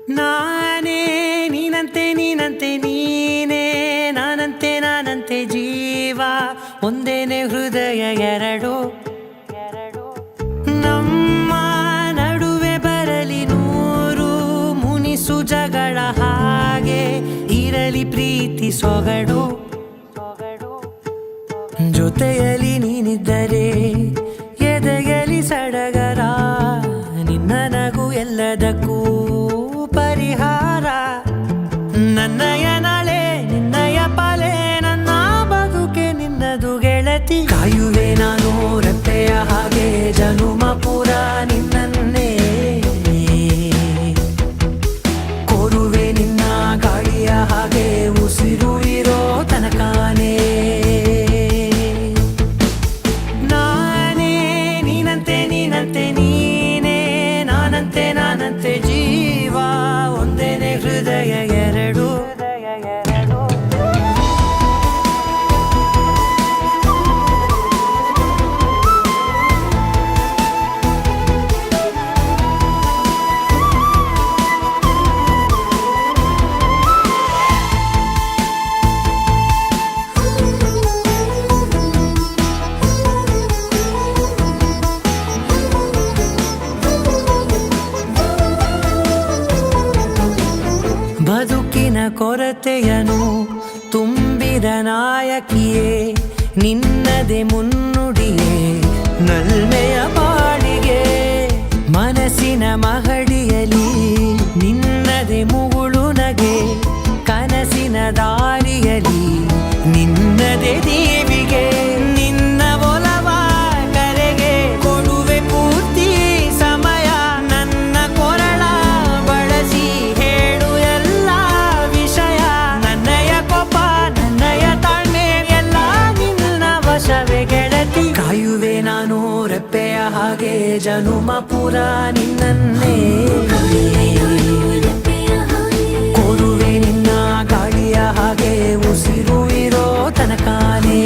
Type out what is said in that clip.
ನಾನೇ ನೀನಂತೆ ನೀನಂತೆ ನೀನೇ ನಾನಂತೆ ನಾನಂತೆ ಜೀವ ಒಂದೇನೆ ಹೃದಯ ಎರಡು ನಮ್ಮ ನಡುವೆ ಬರಲಿ ನೂರು ಮುನಿಸು ಜಗಳ ಹಾಗೆ ಇರಲಿ ಪ್ರೀತಿ ಸೊಗಡು ಜೊತೆಯಲ್ಲಿ ನೀನಿದ್ದರೆ ಎದೆಯಲಿ ಸಡಗರ ನಿನ್ನ ನಗು ಎಲ್ಲದಕ್ಕೂ ಪರಿಹಾರ ನನ್ನಯ ನಾಳೆ ನಿನ್ನಯ ಪಾಲೆ ನನ್ನ ಬದುಕೆ ನಿನ್ನದು ಗೆಳತಿ ಕಾಯುವೆ ನಾನು ರೆಪ್ಪೆಯ ಹಾಗೆ ಜನುಮ ಪುರ ನಿನ್ನನ್ನೇ ಕೋರುವೆ ನಿನ್ನ ಗಾಳಿಯ ಹಾಗೆ ಉಸಿರು ಇರೋ ತನಕಾನೇ ನಾನೇ ನೀನಂತೆ ನೀನಂತೆ ನೀನೇ ನಾನಂತೆ ನಾನಂತೆ ಜೀವ ಒಂದೇನೆ ಹೃದಯ ಎರಡು ಬದುಕಿನ ಕೊರತೆಯನು ತುಂಬಿದ ನಾಯಕಿಯೇ ನಿನ್ನದೆ ಮುನ್ನುಡಿಯೇ ನಲ್ಮೆಯ ಬಾಳಿಗೆ ಮನಸ್ಸಿನ ಮಹಡಿಯಲಿ ನಿನ್ನದೆ ಮುಗುಳು ನಗೆ ಕನಸಿನ ದಾರಿಯಲಿ ನಿನ್ನದೆ ದೇವಿಗೆ ನಿನ್ನ ಒಲವ ಕರೆಗೆ ಕೊಡುವೆ ಪೂರ್ತಿ ಸಮಯ ನನ್ನ ಕೊರಳ ಬಳಸಿ ಹೇಳು ಎಲ್ಲ ವಿಷಯ ನನ್ನಯ ಕೋಪ ನನ್ನಯ ತಾಳ್ಮೆ ಎಲ್ಲ ನಿನ್ನ ವಶವೇ ಗೆಳತಿ ಕಾಯುವೆ ನಾನು ರೆಪ್ಪೆಯ ಹಾಗೆ ಜನುಮ ಪುರ ನಿನ್ನನ್ನೇ ಕೋರುವೆ ನಿನ್ನ ಗಾಳಿಯ ಹಾಗೆ ಉಸಿರು ಇರೋ ತನಕಾನೇ